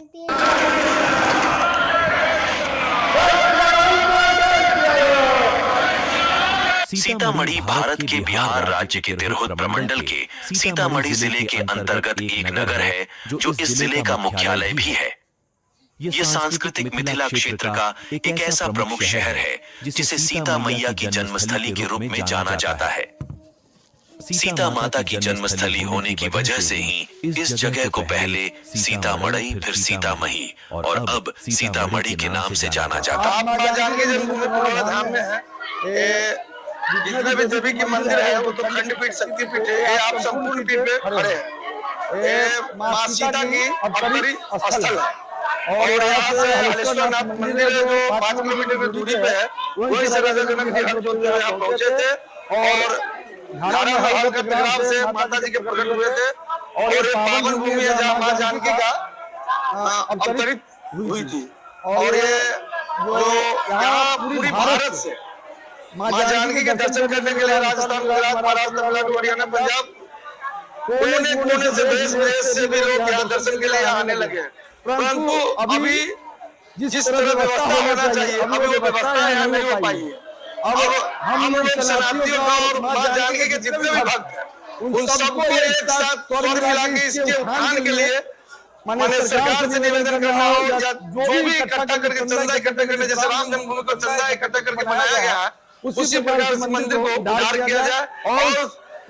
सकती है। सीतामढ़ी भारत के बिहार राज्य के तिरहुत प्रमंडल के सीतामढ़ी जिले के अंतर्गत एक नगर है जो इस जिले का मुख्यालय भी है। ये सांस्कृतिक मिथिला क्षेत्र का एक ऐसा प्रमुख शहर है जिसे सीता मैया की जन्मस्थली के रूप में जाना जाता है। सीता माता की जन्मस्थली होने की वजह से ही इस जगह को पहले सीतामढ़ी फिर सीतामढ़ी और अब सीतामढ़ी के नाम से जाना जाता है। मां जानकी जन्मभूमि पुराना धाम में है। जितने भी देवी की मंदिर है वो तो खंडपीठ शक्तिपीठ है। ये आप संपूर्ण पीठ पे खड़े हैं। ये मां सीता की अवतरी स्थल है और यहाँ से हलेश्वर नाथ मंदिर है जो 5 किलोमीटर की दूरी पे है। वही सभी जनक जी हर जोतते हुए यहाँ पहुंचे थे और धारा महल के प्रभाव से माता जी के प्रकट हुए थे और ये पावन भूमि है जहाँ मां जानकी का अवतरित हुई थी। और ये जो यहाँ पूरी भारत से मां जानकी के दर्शन करने के लिए राजस्थान, गुजरात, महाराष्ट्र, तमिलनाडु, हरियाणा, पंजाब कोने कोने से देश विदेश से भी लोग यहाँ दर्शन के लिए आने लगे। परंतु अभी जिस तरह व्यवस्था होना चाहिए अभी वो व्यवस्था यहाँ नहीं हो पाई है। अब हम लोग शरणार्थियों का और मां जानकी के जितने भी भक्त हैं उन सबको एक साथ स्वर मिला के इसके उत्थान के लिए माने सरकार से निवेदन करना हो या जो भी इकट्ठा करके चंदा इकट्ठा करके जैसे राम जन्मभूमि को चंदा इकट्ठा करके बनाया गया है उसी प्रकार से मंदिर को उद्धार किया जाए। और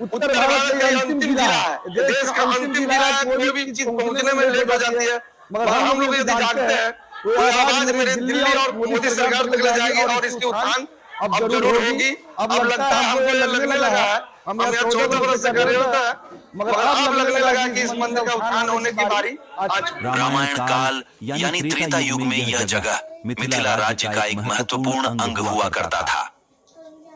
उत्तर भारत का अंतिम जिला है, देश का अंतिम जिला है, कोई भी चीज पहुंचने में लेट हो जाती है। मगर हम लोग यदि जानते हैं तो आवाज मेरे दिल्ली और मोदी सरकार तक ले जाएगी और इसकी उत्थान अब जरूर होगी। अब लगता है हमको लगने लगा है, हम यहाँ 14 वर्ष से कर रहे होता है मगर अब लगने लगा कि इस मंदिर का उत्थान होने की बारी आ चुकी है। रामायण काल यानी त्रेता युग में यह जगह मिथिला राज्य का एक महत्वपूर्ण अंग हुआ करता था।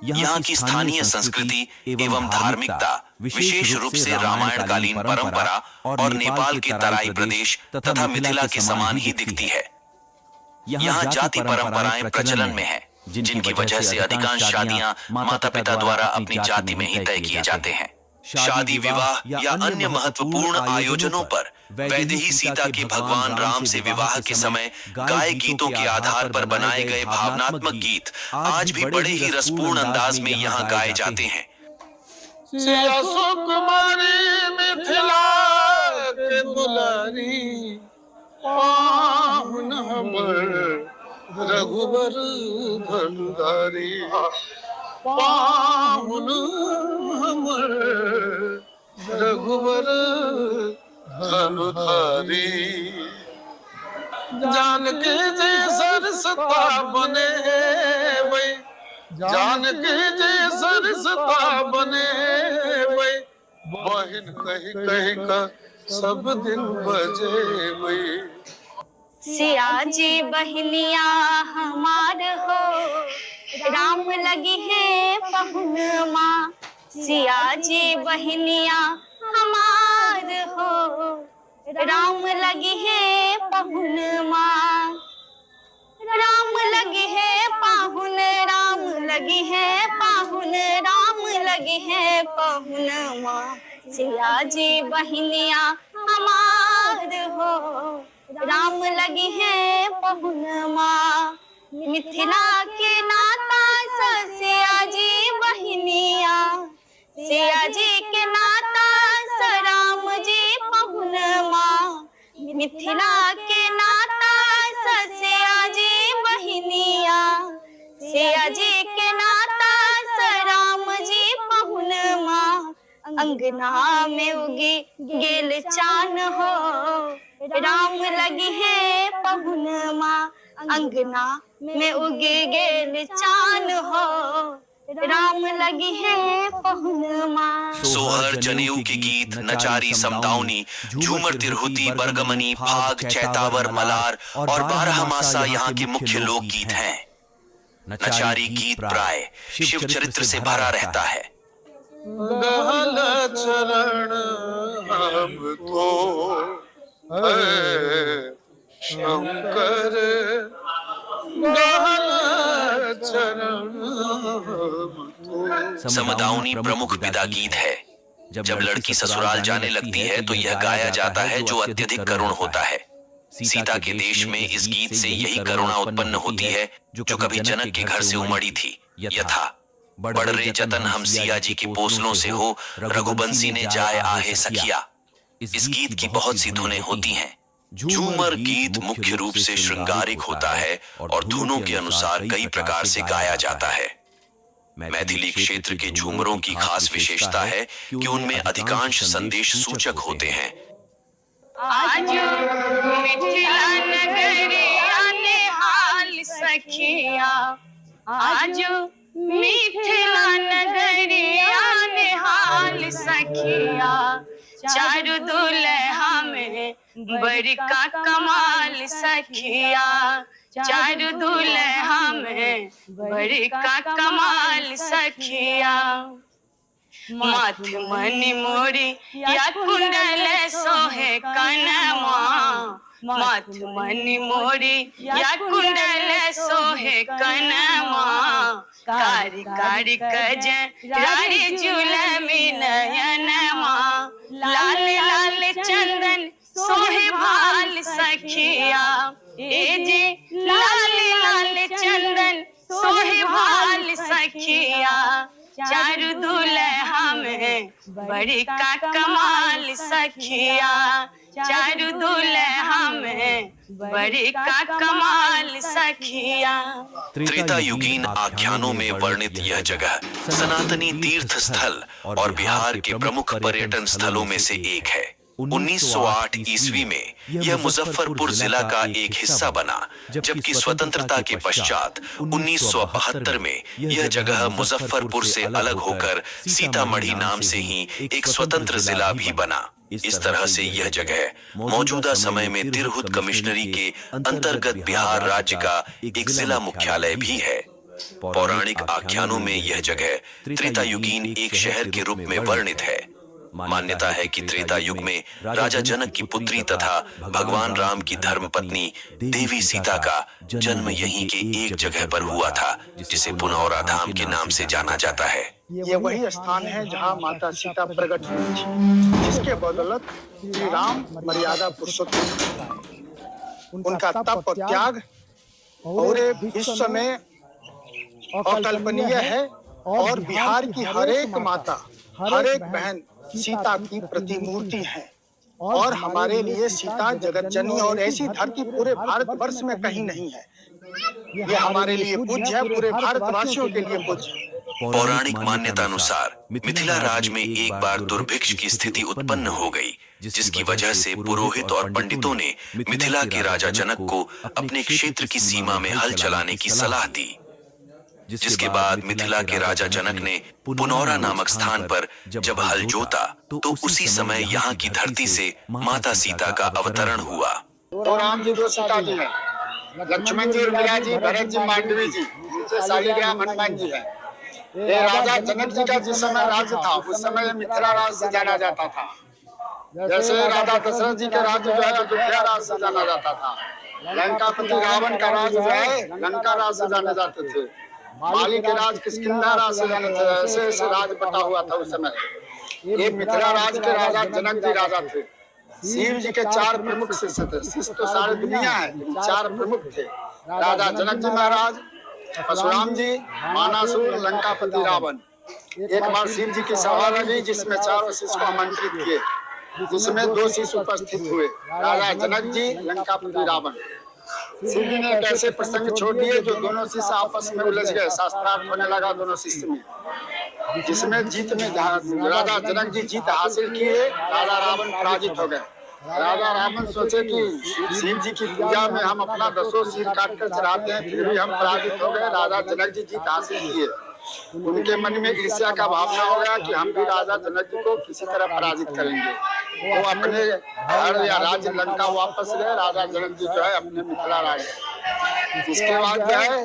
यहाँ की स्थानीय संस्कृति एवं धार्मिकता विशेष रूप से रामायणकालीन परंपरा और नेपाल के तराई प्रदेश तथा मिथिला के समान ही दिखती है। यहाँ जाति परंपराएं प्रचलन में है जिनकी वजह से अधिकांश शादियां माता पिता द्वारा अपनी जाति में ही तय किए जाते हैं। शादी विवाह या अन्य महत्वपूर्ण आयोजनों पर वैदेही सीता के भगवान राम से विवाह के समय गाए गीतों के आधार पर बनाए गए भावनात्मक गीत आज भी बड़े ही रसपूर्ण अंदाज में यहाँ गाए जाते हैं। सिया सुकुमारी मिथिला के दुलारी पाहुन हमर रघुबर भंडारी पाहुन हमर रघुबर धनुधारी जानकी जी सरसता बने वही जानकी जी सरसता बने वही बहन कही कही का सब दिन बजे वही। सिया जी बहनिया हमार हो राम लगी है पहुन माँ। सिया जी बहनिया हमार हो राम लगी है पहुन माँ। राम लगी है पाहुन राम लगी है पाहुन राम लगी है पहुन माँ। सिया जी बहनिया हमार हो राम लगी है पहुन माँ। मिथिला के नाता सिया जी बहनिया सिया जी के नाता राम जी पहुन माँ। मिथिला के नाता सिया जी बहनिया सिया जी के नाता राम जी पहुन माँ। अंगना में उगी गेल चान हो राम लगी है पहुन माँ। अंगना में उगी गेल चान हो राम लगी है पहुन माँ। सोहर जनेऊ के गीत नचारी समदाउनी झूमर तिरहुती बरगमनी फाग चैतावर मलार और बारहमासा यहाँ के मुख्य लोकगीत हैं। नचारी गीत प्राय शिव चरित्र से भरा रहता है। गहल चरण अब तो शंकर गहल चरण अब तो। समदाउनी प्रमुख विदा गीत है। जब लड़की ससुराल जाने लगती है तो यह गाया जाता है जो अत्यधिक करुण होता है। सीता के देश में इस गीत से यही करुणा उत्पन्न होती है जो कभी जनक के घर से उमड़ी थी। यथा बड़ रे जतन हम सिया जी के पोसलों से हो, रघुबंसी ने जाए आहे सखिया। इस गीत की बहुत सी धुनें होती हैं। झूमर गीत मुख्य रूप से श्रृंगारिक होता है और धुनों के अनुसार कई प्रकार से गाया जाता है। मैथिली क्षेत्र के झूमरों की खास विशेषता है कि उनमें अधिकांश संदेश सूचक होते हैं। आजू मिथिला नगरिया नेहाल सखिया, आजू मिथिला नगरिया नेहाल सखिया, चारू दुल्हा में बड़का कमाल सखिया, चारू दुल्हा में बड़का कमाल सखिया। माथ मणि मोरी या कुंडल सोहे कनमा, माथ मणि मोरी या कुंडल सोहे कनमा, कारी कारी कजरारी जुलमी नयनमा, लाल लाल चंदन सोहे भाल सखिया, ए जी लाल लाल चंदन सोहे भाल सखिया, चारू दुल्हा में बड़का कमाल सखिया, चारू दुल्हा में बड़का कमाल सखिया। त्रेतायुगीन आख्यानों में वर्णित यह जगह सनातनी तीर्थ स्थल और बिहार के प्रमुख पर्यटन स्थलों में से एक है। 1908 ईस्वी में यह मुजफ्फरपुर जिला का एक हिस्सा बना, जबकि स्वतंत्रता के पश्चात 1972 में यह जगह मुजफ्फरपुर से अलग होकर सीतामढ़ी नाम से ही एक स्वतंत्र जिला भी बना। इस तरह से यह जगह मौजूदा समय में तिरहुत कमिश्नरी के अंतर्गत बिहार राज्य का एक जिला मुख्यालय भी है। पौराणिक आख्यानों में यह जगह त्रेतायुगीन एक शहर के रूप में वर्णित है। मान्यता है कि त्रेता युग में राजा जनक की पुत्री तथा भगवान राम की धर्मपत्नी देवी सीता का जन्म यहीं के एक जगह पर हुआ था, जिसे पुनौरा धाम के नाम से जाना जाता है। ये वही स्थान है जहाँ माता सीता प्रकट हुई थी, जिसके बदौलत श्री राम मर्यादा पुरुषोत्तम, उनका तप और त्याग पूरे विश्व में अकल्पनीय है। और बिहार की हर एक माता, हर एक बहन सीता की प्रतिमूर्ति है और हमारे लिए सीता जगत जननी और ऐसी धरती पूरे भारतवर्ष में कहीं नहीं है। ये हमारे लिए पूज्य है, पूरे भारतवासियों के लिए पूज्य है। पौराणिक मान्यता अनुसार मिथिला राज में एक बार दुर्भिक्ष की स्थिति उत्पन्न हो गई, जिसकी वजह से पुरोहित और पंडितों ने मिथिला के राजा जनक को अपने क्षेत्र की सीमा में हल चलाने की सलाह दी। जिसके बाद मिथिला के राजा जनक ने पुनौरा नामक स्थान पर जब हल जोता तो उसी समय यहाँ की धरती से माता सीता का अवतरण हुआ। तो राम जी दो सीता जी हैं, लक्ष्मण जी, उर्मिला जी, भरत जी, मांडवी जी, जिनसे शालिग्राम हनुमान जी हैं। ये राजा जनक जी का जिस समय राज्य था उस समय मिथिला राज्य से जाना जाता था। जैसे राजा दशरथ जी के राज्य जो है अयोध्या राज्य से जाना जाता था। लंकापति रावण का राज्य जो है लंका राज्य से जाने जाते थे। माली के राज किष्किंधा राज से जाने थे। ऐसे ऐसे राज बटा हुआ था उस समय। ये मिथिला राज के राजा जनक जी राजा थे। शिव जी के 4 प्रमुख शिष्य थे। शिष्य तो सारी दुनिया है, 4 प्रमुख थे। राजा जनक जी महाराज, परशुराम जी, मानासुर, लंकापति रावण। एक बार शिव जी की सभा लगी जिसमें 4 शिष्य को आमंत्रित किए, जिसमें 2 शिष्य उपस्थित हुए, राजा जनक जी, लंकापति रावण। शिव जी ने एक ऐसे प्रसंग छोड़ दिए जो दोनों शिष्य आपस में उलझ गए। शास्त्रार्थ होने लगा दोनों शिष्य में, जिसमें जीत में राजा जनक जी जीत हासिल किए, राजा रावण पराजित हो गए। राजा रावण सोचे कि शिव जी की पूजा में हम अपना 10 सिर काट कर चढ़ाते हैं, फिर भी हम पराजित हो गए। राजा जनक जी जीत हासिल किए। उनके मन में ईर्ष्या का भावना हो गया कि हम भी राजा जनक जी को किसी तरह पराजित करेंगे। वो अपने घर या राज्य लंका वापस गए। राजा जनक जी जो है अपने मिथिला राज्य। इसके बाद जो है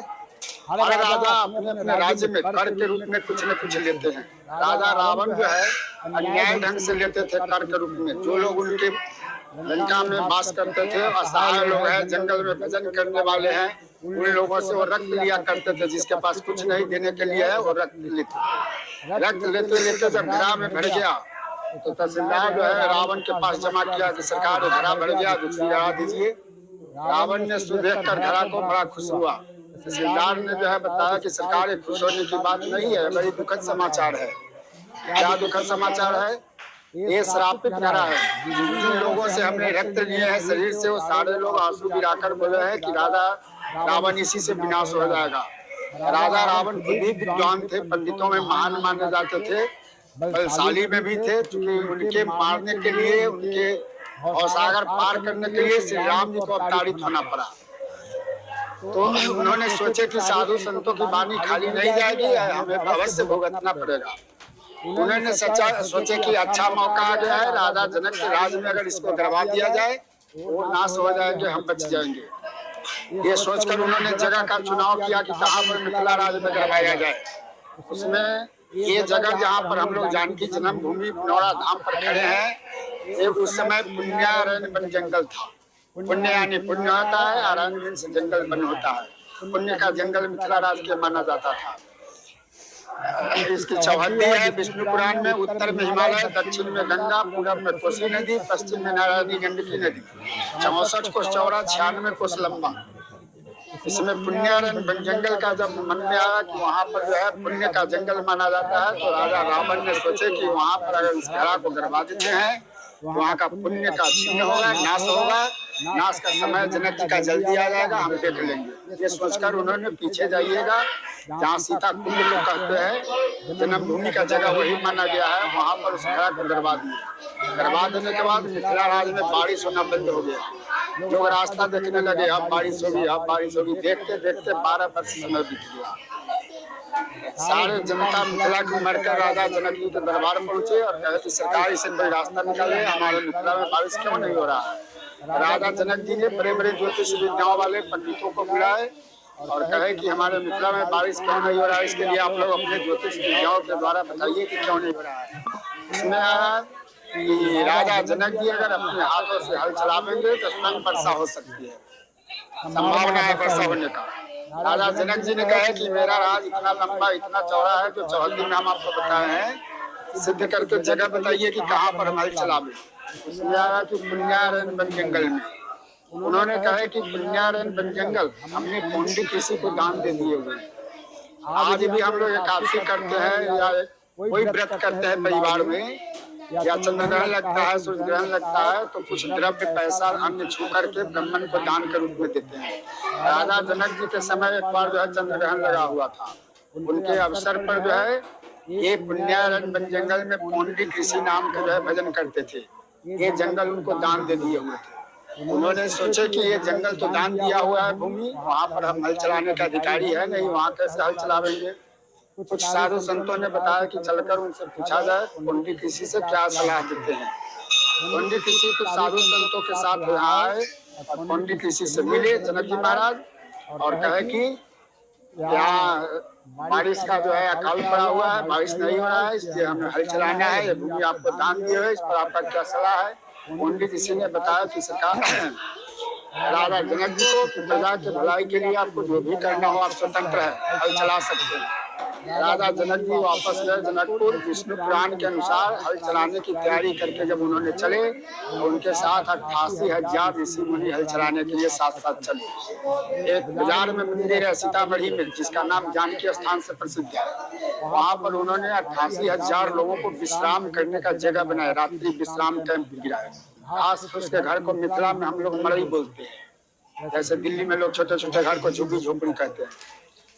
हर राजा अपने अपने राज्य में कर के रूप में कुछ न कुछ लेते हैं। राजा रावण जो है अन्याय ढंग से लेते थे कर के रूप में। जो लोग उनके लंका में वास करते थे, असहाय लोग हैं, जंगल में भजन करने वाले हैं, उन लोगों से वो रक्त लिया करते थे। जिसके पास कुछ नहीं देने के लिए है वो रक्त लेते। रक्त लेते लेते जब घड़ा में भर गया तो तहसीलदार जो है रावण के पास जमा किया कि सरकार घड़ा भर गया, दूसरी घड़ा दीजिए। रावण ने देख कर धरा को बड़ा खुश हुआ। तहसीलदार ने जो है बताया कि सरकार ये खुश होने की बात नहीं है, बड़ी दुखद समाचार है। क्या दुखद समाचार है? ये श्रापित धरा है। जिन लोगों से हमने रक्त लिए हैं शरीर से, वो सारे लोग आंसू गिराकर बोले हैं कि राजा रावण इसी से विनाश हो जाएगा। राजा रावण खुद ही विद्वान थे, पंडितों में महान माने जाते थे, बलशाली में भी थे, क्योंकि उनके मारने के लिए, उनके भवसागर पार करने के लिए श्री राम जी को अवतारित होना पड़ा। तो उन्होंने सोचे कि साधु संतों की वाणी खाली नहीं जाएगी, हमें अवश्य भुगतना पड़ेगा। उन्होंने सोचे कि अच्छा मौका आ गया है, राजा जनक के राज में अगर इसको करवा दिया जाए वो नाश हो जाएंगे, हम बच जाएंगे। ये सोचकर उन्होंने जगह का चुनाव किया कि कहाँ पर मिथिला राज में करवाया जाए। उसमें ये जगह जहाँ पर हम लोग जानकी जन्म भूमि पुनौरा धाम पर खड़े हैं, ये उस समय पुण्यारण्य वन जंगल था। पुण्य यानी पुण्य होता है, अरण्य से जंगल वन होता है। पुण्य का जंगल मिथिला राज के माना जाता था। इसकी चौहद्दी है विष्णु पुराण में। उत्तर में हिमालय, दक्षिण में गंगा, पूरब में कोसी नदी, पश्चिम में नारायणी गंडकी नदी। 64 कोस चौड़ा, 96 कोस लंबा। इसमें पुण्यारण्य वन जंगल का जब मन में आया कि वहाँ पर जो है पुण्य का जंगल माना जाता है, तो राजा रावण ने सोचे कि वहाँ पर अगर इस घड़ा को गिरवा देते हैं, वहाँ का पुण्य का छीन होगा, नाश होगा। नाश का समय जनक जी का जल्दी आ जाएगा, हम देख लेंगे। ये सोचकर उन्होंने पीछे जाइएगा जहाँ सीता कुंड को कहते हैं, जन्मभूमि का जगह वही माना गया है, वहाँ पर उस घड़ा को गिरवा दिया। गिरवा देने के बाद मिथिला राज में बारिश होना बंद हो गया। लोग रास्ता देखने लगे, अब बारिश होगी, अब बारिश होगी। देखते देखते 12 वर्ष समय बीत गया। सारे जनता मिथिला की मरकर राजा जनक जी के दरबार पहुंचे और कहे कि सरकार इसे कोई रास्ता निकाले, हमारे मिथिला में बारिश क्यों नहीं हो रहा है। राजा जनक जी ने बड़े बड़े ज्योतिष विद्याओं वाले पंडितों को बुलाए और कहे कि हमारे मिथिला में बारिश क्यों नहीं हो रहा है, इसके लिए आप लोग अपने ज्योतिष विद्याओं के द्वारा बताइए कि क्यों नहीं हो रहा है। इसमें आया कि राजा जनक जी अगर अपने हाथों से हल चलावेंगे तो स्वयं वर्षा हो सकती है, संभावना है वर्षा होने का। राजा जनक जी ने कहा कि मेरा राज इतना लंबा, इतना चौड़ा है, जो चौहद्दी में हम आपको बताए हैं, सिद्ध करके जगह बताइए कि कहाँ पर हम हल चलावे। उसमें आया कि पुण्यारण्य वन जंगल में। उन्होंने कहा कि पुण्यारण्य वन जंगल हमने पंडित किसी को दान दे दिए हुए। आज भी हम लोग एकादशी करते हैं या कोई व्रत करते हैं परिवार में, या चंद्र ग्रहण लगता है, सूर्य ग्रहण लगता है, तो कुछ द्रव्य पैसा अन्न छू करके ब्राह्मण को दान के रूप में देते हैं। राजा जनक जी के समय एक बार जो है चंद्र ग्रहण लगा हुआ था। उनके अवसर पर जो है ये पुण्यारण्य वन जंगल में पंडित ऋषि नाम के जो है भजन करते थे। ये जंगल उनको दान दे दिए हुए थे। उन्होंने सोचे कि ये जंगल तो दान दिया हुआ है भूमि, वहाँ पर हम हल चलाने का अधिकारी है नहीं, वहाँ कैसे हल चलावेंगे। कुछ साधु संतों ने बताया कि चलकर उनसे पूछा जाए पंडित ऋषि से क्या सलाह देते हैं। पंडित ऋषि कुछ साधु संतों के साथ यहाँ आए और पंडित ऋषि से मिले जनक जी महाराज और कहे कि यहाँ बारिश का जो है अकाल पड़ा हुआ है, बारिश नहीं हो रहा है, इसलिए हमें हल चलाना है, ये भूमि आपको दान दी है, इस पर आपका क्या सलाह है। पंडित ऋषि ने बताया कि सरकार राजा जनक जी को प्रजा के भलाई के लिए आपको जो भी करना हो आप स्वतंत्र है, हल चला सकते हैं। राजा जनक जी वापस गए जनकपुर। विष्णु पुराण के अनुसार हल चलाने की तैयारी करके जब उन्होंने चले तो उनके साथ 88,000 ऋषि मुनि हल चलाने के लिए साथ साथ चले। एक बाजार में मंदिर है सीतामढ़ी में, जिसका नाम जानकी स्थान से प्रसिद्ध है। वहाँ पर उन्होंने 88,000 लोगों को विश्राम करने का जगह बनाया, रात्रि विश्राम कैंप गिराया। खास उसके घर को मिथिला में हम लोग मड़ई बोलते हैं, जैसे दिल्ली में लोग छोटे छोटे घर को झुग्गी झोपड़ी कहते हैं।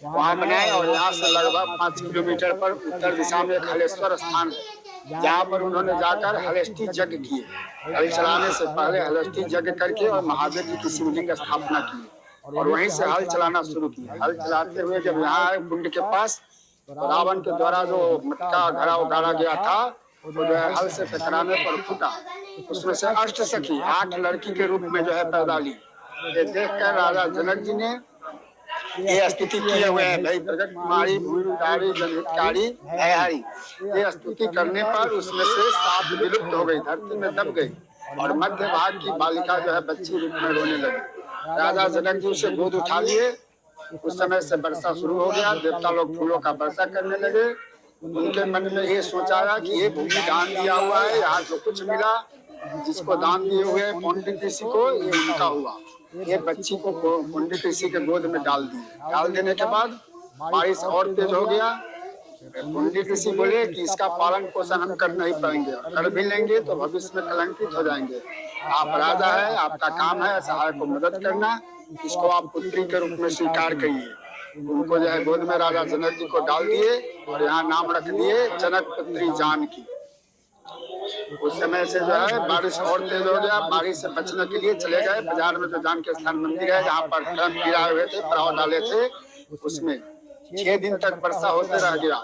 वहाँ बनाए और यहाँ से लगभग 5 किलोमीटर पर उत्तर दिशा में एक हलेश्वर स्थान है, जहाँ पर उन्होंने जाकर हलेष्टि यज्ञ किए। हल चलाने से पहले हलेष्टि यज्ञ करके और महादेव जी की शिवलिंग स्थापना की और वहीं से हल चलाना शुरू किया। हल चलाते हुए जब यहाँ आए कुंड के पास, तो रावण के द्वारा जो मटका घड़ा उगाड़ा गया था वो जो है हल से टकराने पर फूटा। उसमें से अष्ट सखी 8 लड़की के रूप में जो है पैदा ली। ये देखकर राजा जनक जी ने ये स्तुति किए हुए हैं, भाई प्रगट कुमारी भूरी जनहितकारी भयहारी। ये स्तुति करने पर उसमें से 7 विलुप्त हो गई, धरती में दब गई और मध्य भाग की बालिका जो है बच्ची रूप में रोने लगी। राजा जनक जी उसे गोद उठा लिए। उस समय से वर्षा शुरू हो गया, देवता लोग फूलों का वर्षा करने लगे। उनके मन में ये सोचा कि ये भूमि दान दिया हुआ है, यहाँ जो कुछ मिला जिसको दान दिए हुए पंडित ऋषि को, ये उनका हुआ। इसलिए राजा जनक जी ने 8 लड़की के रूप में जो है पैदा ली। ये देखकर राजा जनक जी ने ये स्तुति किए हुए हैं, भाई प्रगट कुमारी भूरी जनहितकारी भयहारी। ये स्तुति करने पर उसमें से 7 विलुप्त हो गई, धरती में दब गई और मध्य भाग की बालिका जो है बच्ची रूप में रोने लगी। राजा जनक जी उसे गोद उठा लिए। उसमें से ये बच्ची को पंडित ऋषि के गोद में डाल दिए। डाल देने के बाद बारिश और तेज हो गया। पंडित ऋषि बोले कि इसका पालन पोषण हम कर नहीं पाएंगे, कर भी लेंगे तो भविष्य में कलंकित हो जाएंगे। आप राजा है, आपका काम है सहाय को मदद करना, इसको आप पुत्री के रूप में स्वीकार करिए। उनको जो है गोद में राजा जनक जी को डाल दिए और यहाँ नाम रख दिए जनक पुत्री जानकी। उस समय से जो है बारिश और तेज हो गया। बारिश से बचने के लिए चले गए बाजार में, जो जानकी स्थान मंदिर है जहाँ पर ड्रम गिराए हुए थे, पड़ाव डाले थे, उसमें 6 दिन तक वर्षा होते रह गया।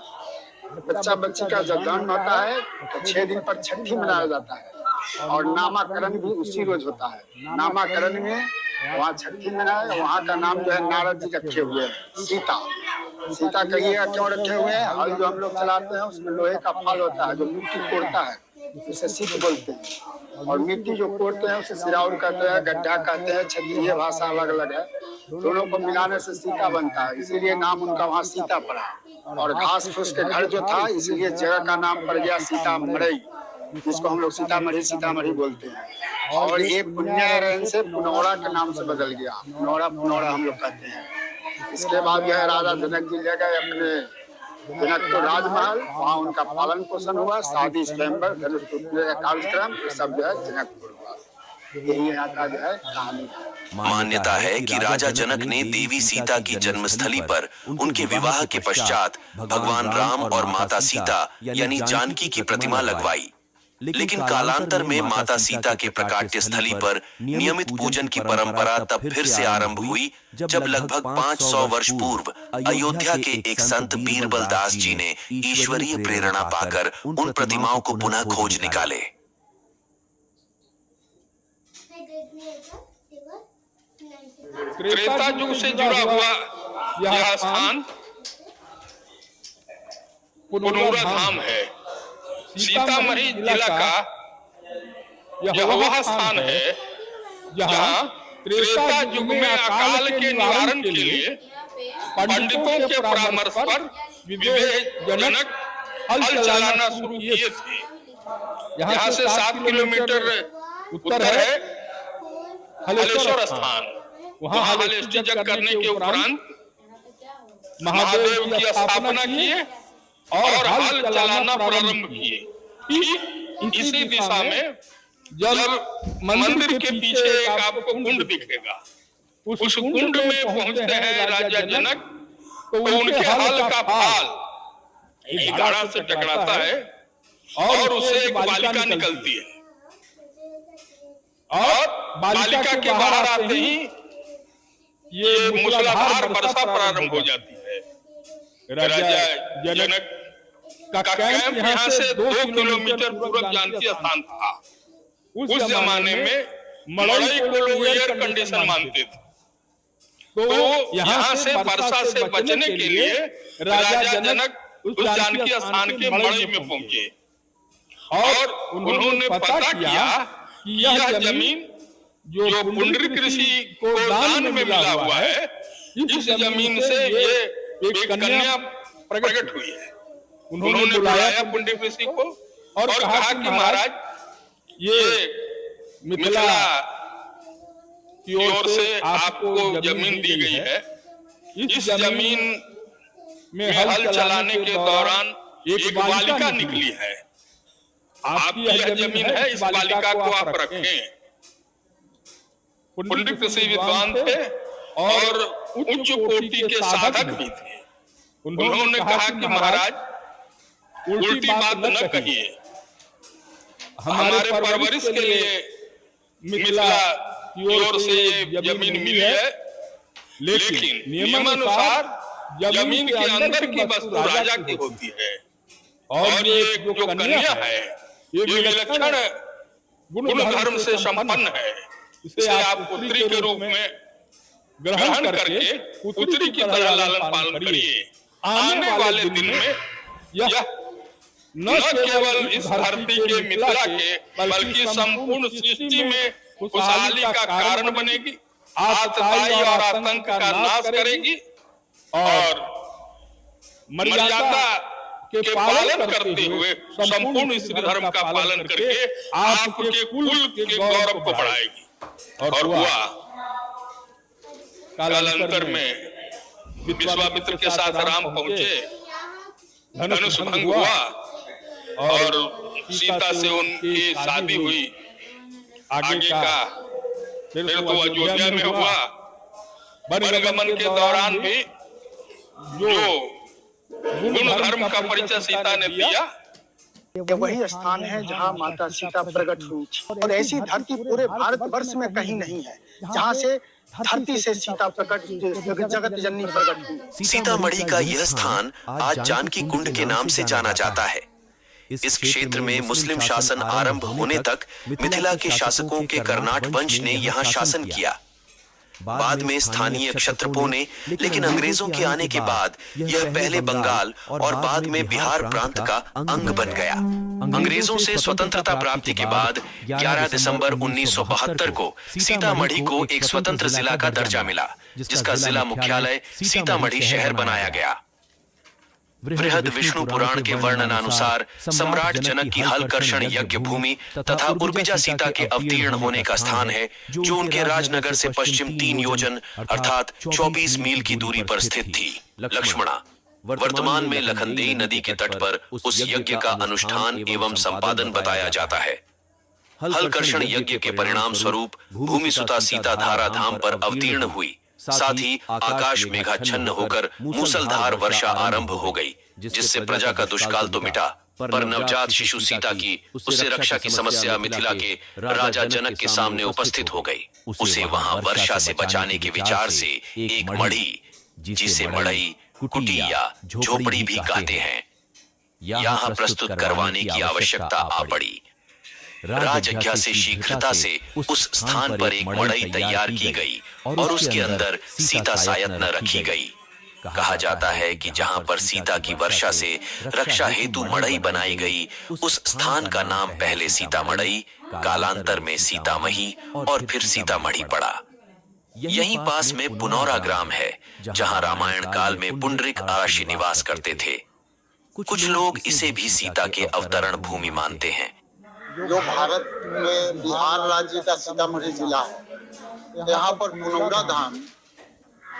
बच्चा बच्ची का जब जन्म होता है तो 6 दिन पर छठी मनाया जाता है और नामाकरण भी उसी रोज होता है। नामाकरण में वहाँ छठी मनाए, वहाँ का नाम जो है नारद जी रखे हुए हैं। सीता सीता कहिएगा क्यों रखे हुए हैं? हल जो हम लोग चलाते हैं उसमें लोहे का फाल होता है जो मिट्टी कोड़ता है, उसे सीत बोलते हैं। और मिट्टी जो कोड़ते हैं उसे सिराउर कहते हैं, गड्ढा कहते हैं, क्षेत्रीय भाषा अलग अलग है। दोनों को मिलाने से सीता बनता है, इसीलिए नाम उनका वहाँ सीता पड़ा। और घास फूस के घर जो था इसलिए जगह का नाम पड़ गया सीतामढ़ी, जिसको हम लोग सीतामढ़ी बोलते हैं। और ये पुण्यारण्य से पुनौरा के नाम से बदल गया, पुनौरा हम लोग कहते हैं। इसके बाद यह राजा जनक जी ले गए अपने जनकपुर राजमहल, वहाँ उनका पालन पोषण हुआ, शादी स्वयंवर धनुष टूटने का कार्यक्रम, सब जो है जनकपुर हुआ। यही यहाँ का जो है कहानी। मान्यता है कि राजा जनक ने देवी सीता की जन्मस्थली पर उनके विवाह के पश्चात भगवान राम और माता सीता यानी जानकी की प्रतिमा लगवाई। लेकिन कालांतर में माता सीता के प्रकाट्य स्थली पर नियमित पूजन की परंपरा तब फिर से आरंभ हुई, जब लगभग 500 वर्ष पूर्व अयोध्या के एक संत बीरबल दास जी ने ईश्वरीय प्रेरणा पाकर उन प्रतिमाओं को पुनः खोज निकाले। त्रेता युग से जुड़ा हुआ यह स्थान पुनौरा धाम है। सीतामढ़ी जिला का यह वह स्थान है जहाँ त्रेता युग में अकाल के निवारण के लिए पंडितों के परामर्श पर विवेकजनक हल चलाना शुरू किए थे। यहाँ से 7 किलोमीटर उत्तर है हलेश्वर स्थान। वहाँ हलेष्टि जग करने के उपरांत महादेव की स्थापना किए और हल चलाना प्रारंभ किए। ठीक इसी दिशा में जब मंदिर के पीछे एक आपको कुंड दिखेगा, उस कुंड में पहुंचते हैं राजा जनक, तो उनके हल का फाल एक गाड़ा से टकराता है और उससे एक बालिका निकलती है। और बालिका के बाहर आते ही ये मूसलाधार वर्षा प्रारंभ हो जाती है। राजा जनक का कैंप यहाँ से 2 किलोमीटर पूर्व जानकी स्थान था। उस जमाने में मड़ई को लोग एयर कंडीशन मानते थे, तो यहाँ से वर्षा से बचने के लिए राजा जनक उस जानकी स्थान के मड़ई में पहुंचे और उन्होंने पता किया कि यह जमीन जो पुंडरीक ऋषि को दान में मिला हुआ है, इस जमीन से ये एक कन्या प्रकट हुई है। उन्होंने बुलाया पुंडरीक ऋषि को और कहा कि महाराज ये मिथिला की ओर से आपको जमीन दी गई है। इस जमीन में हल चलाने के दौरान एक बालिका निकली है। आपकी यह जमीन है, इस बालिका को आप रखें। पुंडरीक ऋषि विद्वान थे और उच्च कोटि के साधक भी थे। उन्होंने कहा कि महाराज उल्टी बात न कहिए, हमारे परवरिश के लिए मिथिला की ओर से ये जमीन मिली है, लेकिन नियमानुसार जमीन के अंदर की वस्तु राजा की होती है और ये जो कन्या है ये विलक्षण गुण धर्म से संपन्न है। इसे आप पुत्री के रूप में ग्रहण करके पुत्री की तरह लालन पालन करिए। आने वाले दिन में यह न केवल इस धरती के मिथिला के बल्कि संपूर्ण सृष्टि में खुशहाली का कारण बनेगी, आतताई और आतंक का नाश करेगी और मर्यादा के पालन करते हुए संपूर्ण स्त्री धर्म का पालन करके आपके कुल के गौरव को बढ़ाएगी। और हुआ कालांतर में विश्वामित्र के साथ राम पहुंचे, धनुष भंग हुआ और सीता से उनकी शादी हुई। आगे का फिर तो अयोध्या में हुआ। वनगमन के दौरान भी जो गुण धर्म का परिचय सीता ने दिया, ये वही स्थान है जहाँ माता सीता प्रकट हुई और ऐसी धरती पूरे भारतवर्ष में कहीं नहीं है जहाँ से धरती से सीता प्रकट, जगत जननी प्रकट हुई। सीतामढ़ी का यह स्थान आज जानकी कुंड के नाम से जाना जाता है। इस क्षेत्र में मुस्लिम शासन आरंभ होने तक मिथिला के शासकों के कर्नाट वंश ने यहाँ शासन किया। बाद में स्थानीय क्षत्रपों ने, लेकिन अंग्रेजों के आने के बाद यह पहले बंगाल और बाद में बिहार प्रांत का अंग बन गया। अंग्रेजों से स्वतंत्रता प्राप्ति के बाद 11 दिसंबर 1972 को सीतामढ़ी को एक स्वतंत्र जिला का दर्जा मिला, जिसका जिला मुख्यालय सीतामढ़ी शहर बनाया गया। बृहद विष्णु पुराण के वर्णनानुसार सम्राट जनक की हलकर्षण यज्ञ भूमि तथा उर्मिजा सीता के अवतीर्ण होने का स्थान है, जो उनके राजनगर से पश्चिम 3 योजन अर्थात 24 मील की दूरी पर स्थित थी। लक्ष्मणा वर्तमान में लखनदेई नदी के तट पर उस यज्ञ का अनुष्ठान एवं संपादन बताया जाता है। हलकर्षण यज्ञ के परिणाम स्वरूप भूमि सुता सीता धारा धाम पर अवतीर्ण हुई। साथ ही आकाश मेघाच्छन्न होकर मूसलधार वर्षा आरंभ हो गई, जिससे प्रजा का दुष्काल तो मिटा, पर नवजात शिशु सीता की उससे रक्षा की समस्या मिथिला के राजा जनक के सामने उपस्थित हो गई। उसे वहां वर्षा से बचाने के विचार से एक मढ़ी, जिसे मड़ई, कुटी या झोपड़ी भी कहते हैं, यहाँ प्रस्तुत करवाने की आवश्यकता आ पड़ी। राजज्ञा से शीघ्रता से उस स्थान पर एक मड़ई तैयार की गई और उसके अंदर सीता सायतन रखी गई। कहा जाता है कि जहां पर सीता की वर्षा से रक्षा हेतु मड़ई बनाई गई, उस स्थान का नाम पहले सीतामढ़ी, कालांतर में सीतामढ़ी और फिर सीतामढ़ी पड़ा। यहीं पास में पुनौरा ग्राम है, जहां रामायण काल में पुंडरीक आशी निवास करते थे। कुछ लोग इसे भी सीता के अवतरण भूमि मानते हैं। जो भारत में बिहार राज्य का सीतामढ़ी जिला है, यहाँ पर पुनौरा धाम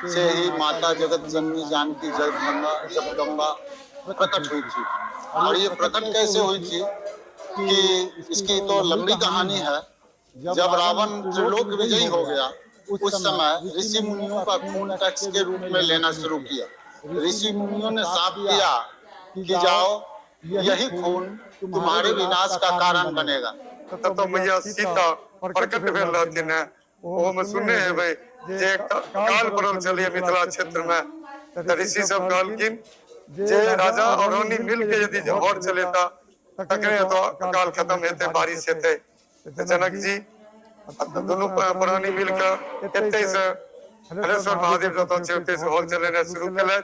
से ही माता जगत जननी जानकी जगदम्बा प्रकट हुई थी। और ये प्रकट कैसे हुई थी कि इसकी तो लंबी कहानी है। जब रावण त्रिलोक विजयी हो गया, उस समय ऋषि मुनियों का खून टैक्स के रूप में लेना शुरू किया। ऋषि मुनियों ने शाप दिया कि जाओ, यही खून तुम्हारे विनाश का कारण बनेगा। तो मैया सीता प्रकट भेल रहथिन है, वो में सुने है भाई जे काल पड़ल चलिए मिथिला क्षेत्र में। तो ऋषि सब कहलखिन जे राजा और रानी मिल के यदि हर चलेता तकरे तो काल खत्म हेते, बारिश हेते। जनक जी दोनों प्राणी मिल के एते से हरेश्वर महादेव जतो छै ओते से हर चलेने शुरू केले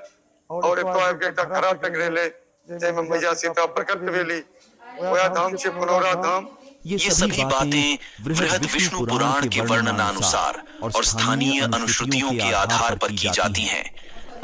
और एक तो आबि के एकटा खरा टकरेले, जेमे मैया सीता प्रकट भेली। वह धाम से पुनौरा धाम। ये सभी बातें बृहद विष्णु पुराण के वर्णनानुसार और स्थानीय अनुश्रुतियों के आधार पर की जाती हैं।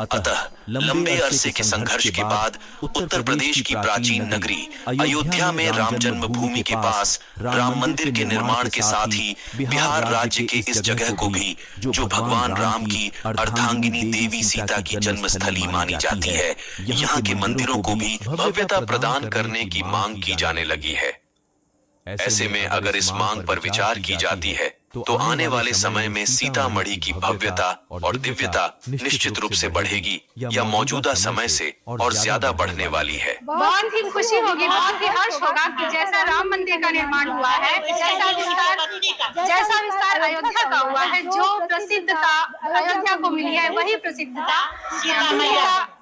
अतः लंबे अरसे के संघर्ष के बाद उत्तर प्रदेश की प्राचीन नगरी अयोध्या में राम जन्मभूमि के पास राम मंदिर के निर्माण के साथ ही बिहार राज्य के इस जगह को भी, जो भगवान राम की अर्धांगिनी देवी सीता की जन्मस्थली मानी जाती है, यहाँ के मंदिरों को भी भव्यता प्रदान करने की मांग की जाने लगी है। ऐसे में अगर इस मांग पर विचार की जाती है तो आने वाले समय में सीतामढ़ी की भव्यता और दिव्यता निश्चित रूप से बढ़ेगी या मौजूदा समय से और ज्यादा बढ़ने वाली है। बहुत ही खुशी होगी, बहुत ही हर्ष होगा कि जैसा राम मंदिर का निर्माण हुआ है, जैसा विस्तार अयोध्या का हुआ है, जो प्रसिद्धता अयोध्या को मिली है, वही प्रसिद्धता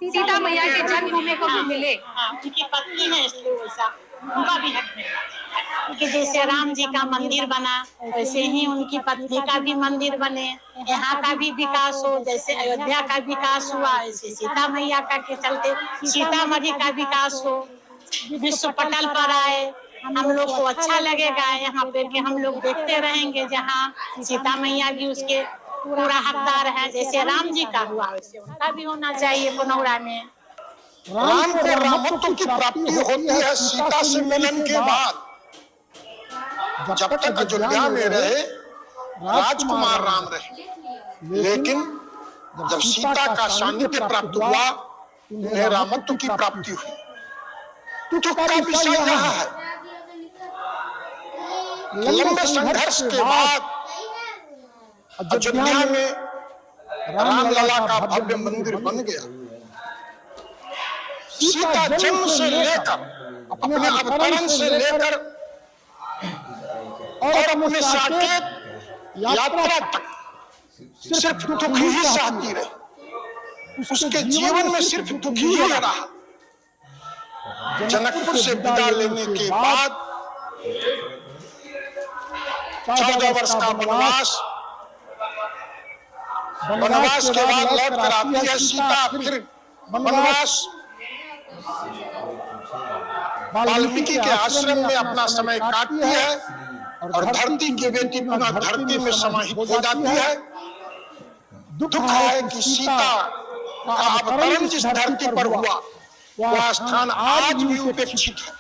सीता मैया के जन्मभूमि को भी मिले। उनकी पत्नी है, इसलिए वैसा उनका भी हक मिला कि जैसे राम जी का मंदिर बना वैसे ही उनकी पत्नी का भी मंदिर बने, यहाँ का भी विकास हो। जैसे अयोध्या का विकास हुआ, ऐसे सीता मैया का के चलते सीतामढ़ी का विकास हो, विश्व पटल पर आए। हम लोग को अच्छा लगेगा यहाँ पे कि हम लोग देखते रहेंगे, जहाँ सीता मैया भी उसके पूरा हकदार है। जैसे राम जी का हुआ वैसे उनका भी होना चाहिए पुनौरा में। राम को रामत्व की प्राप्ति होती है सीता से मिलन के बाद। जब तक अयोध्या में रहे राजकुमार राम रहे, लेकिन जब सीता का सानिध्य प्राप्त हुआ, उन्हें रामत्व की प्राप्ति हुई। दुख का विषय यह है, लंबे संघर्ष के बाद अयोध्या में रामलला का भव्य मंदिर बन गया। सीता जन्म से लेकर, अपने अवतरण से लेकर और अपने साकेत यात्रा तक सिर्फ दुख ही सहती रही। उसके जीवन में सिर्फ दुख ही रहा। जनकपुर से विदा लेने के बाद 14 वर्ष का वनवास, वनवास के बाद लौट कर आती है सीता। फिर वनवास, वाल्मीकि के आश्रम में अपना समय काटती है और धरती की बेटी पुनः धरती में समाहित हो जाती है। दुख है कि सीता का अवतरण जिस धरती पर हुआ, वह स्थान आज भी उपेक्षित है।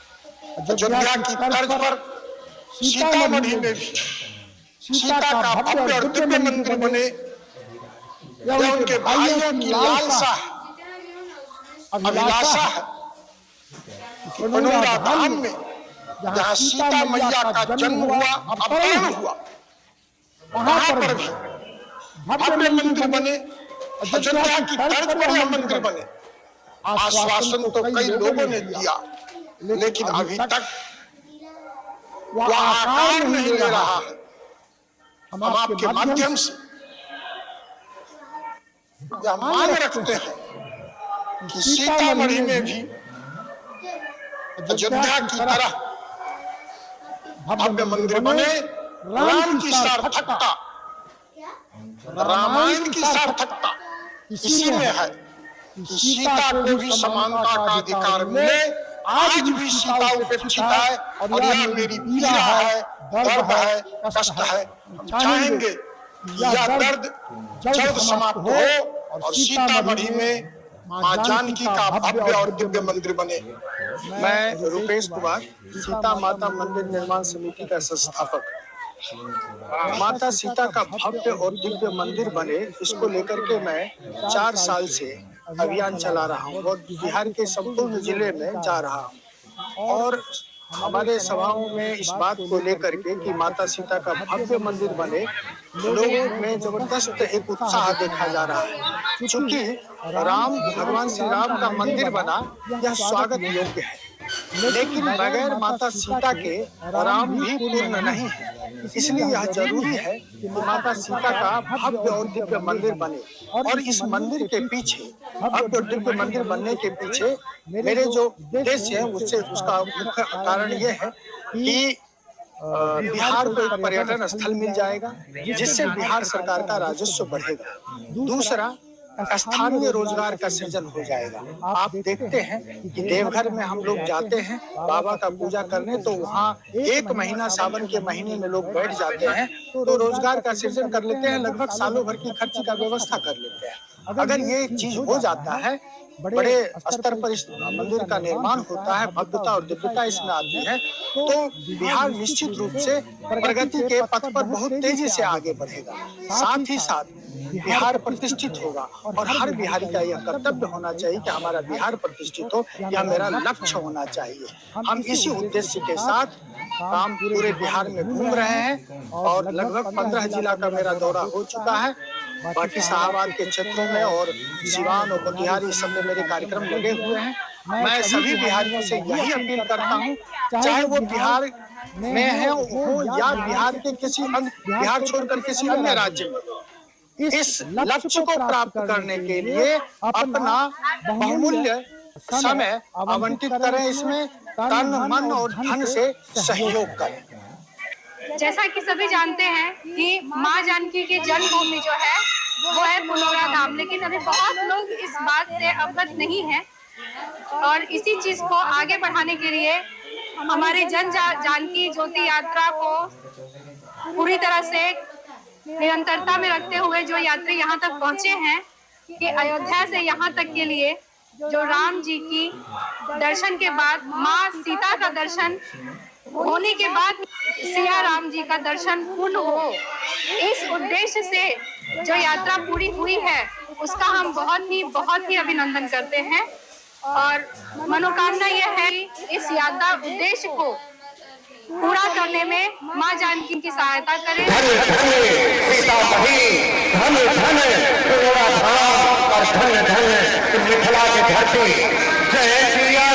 अयोध्या की तर्ज पर सीतामढ़ी में भी सीता का भव्य और दिव्य मंदिर बने, यह उनके भाइयों की लालसा, अभिलाषा है। पनौरा धाम में जहाँ सीता मैया का जन्म हुआ, अवतरण हुआ, वहां पर भी भव्य मंदिर बने। अयोध्या की तर्ज पर यह मंदिर बने। आश्वासन तो कई लोगों ने दिया, लेकिन अभी तक वह आकार नहीं ले रहा है। हम आपके माध्यम से यह मांग रखते हैं कि सीतामढ़ी में भी अयोध्या की तरह भव्य मंदिर बने। राम की सार्थकता, रामायण की सार्थकता इसी में है कि सीता को भी समानता का अधिकार मिले। आज भी सीता उपेक्षित है और यह मेरी पीड़ा है, दर्द है, कष्ट है। चाहेंगे यह दर्द जल्द समाप्त हो और सीतामढ़ी में मां जानकी का भव्य और दिव्य मंदिर बने। मैं रुपेश कुमार, सीता माता मंदिर निर्माण समिति का संस्थापक। माता सीता का भव्य और दिव्य मंदिर बने, इसको लेकर के मैं 4 साल से अभियान चला रहा हूँ और बिहार के संपूर्ण जिले में जा रहा हूँ। और हमारे सभाओं में इस बात को लेकर के कि माता सीता का भव्य मंदिर बने, लोगों में जबरदस्त एक उत्साह देखा जा रहा है। क्योंकि राम, भगवान श्री राम का मंदिर बना, यह स्वागत योग्य है, लेकिन बगैर माता सीता के राम भी पूर्ण नहीं है। इसलिए यह जरूरी है कि माता सीता का भव्य और दिव्य मंदिर बने। और इस मंदिर के पीछे, भव्य और दिव्य मंदिर बनने के पीछे मेरे जो उद्देश्य है, उसका मुख्य कारण ये है कि बिहार को एक पर्यटन स्थल मिल जाएगा, जिससे बिहार सरकार का राजस्व बढ़ेगा। दूसरा, स्थानीय रोजगार का सृजन हो जाएगा। आप देखते हैं कि देवघर में हम लोग जाते हैं बाबा का पूजा करने, तो वहाँ 1 महीना सावन के महीने में लोग बैठ जाते हैं, तो रोजगार का सृजन कर लेते हैं, लगभग सालों भर की खर्च का व्यवस्था कर लेते हैं। अगर ये चीज हो जाता है, बड़े स्तर पर इस मंदिर का निर्माण होता है, भव्यता और दिव्यता इसमें आती है, तो बिहार निश्चित रूप से प्रगति के पथ पर बहुत तेजी से आगे बढ़ेगा। साथ ही साथ बिहार प्रतिष्ठित होगा और हर बिहारी का यह कर्तव्य होना चाहिए कि हमारा बिहार प्रतिष्ठित हो, यह मेरा लक्ष्य होना चाहिए। हम इसी उद्देश्य के साथ काम पूरे बिहार में घूम रहे हैं और लगभग 15 जिला का मेरा दौरा हो चुका है। बाकी शाहबाद के क्षेत्रों में और सिवान और मोतिहारी, इस सब में मेरे कार्यक्रम लगे हुए हैं। मैं सभी बिहारियों से यही अपील करता हूँ, चाहे वो बिहार में है हो या बिहार के किसी अन्य, बिहार छोड़कर किसी अन्य राज्य में, इस लक्ष्य को प्राप्त करने के लिए अपना बहुमूल्य समय आवंटित करें, इसमें तन, मन और धन से सहयोग करें। जैसा कि सभी जानते हैं कि माँ जानकी की जन्मभूमि जो है वो है पुनौरा धाम, लेकिन अभी बहुत लोग इस बात से अवगत नहीं है। और इसी चीज को आगे बढ़ाने के लिए हमारे जानकी ज्योति यात्रा को पूरी तरह से निरंतरता में रखते हुए जो यात्री यहाँ तक पहुँचे हैं कि अयोध्या से यहाँ तक के लिए जो राम जी की दर्शन के बाद माँ सीता का दर्शन होने के बाद सिया राम जी का दर्शन पूर्ण हो, इस उद्देश्य से जो यात्रा पूरी हुई है उसका हम बहुत ही अभिनंदन करते हैं। और मनोकामना यह है कि इस यात्रा उद्देश्य को पूरा करने में मां जानकी की सहायता करें। धन धन सीतामढ़ी, धन धन पुनरा धाम और धन धन मिथिला की धरती। जय श्री राम।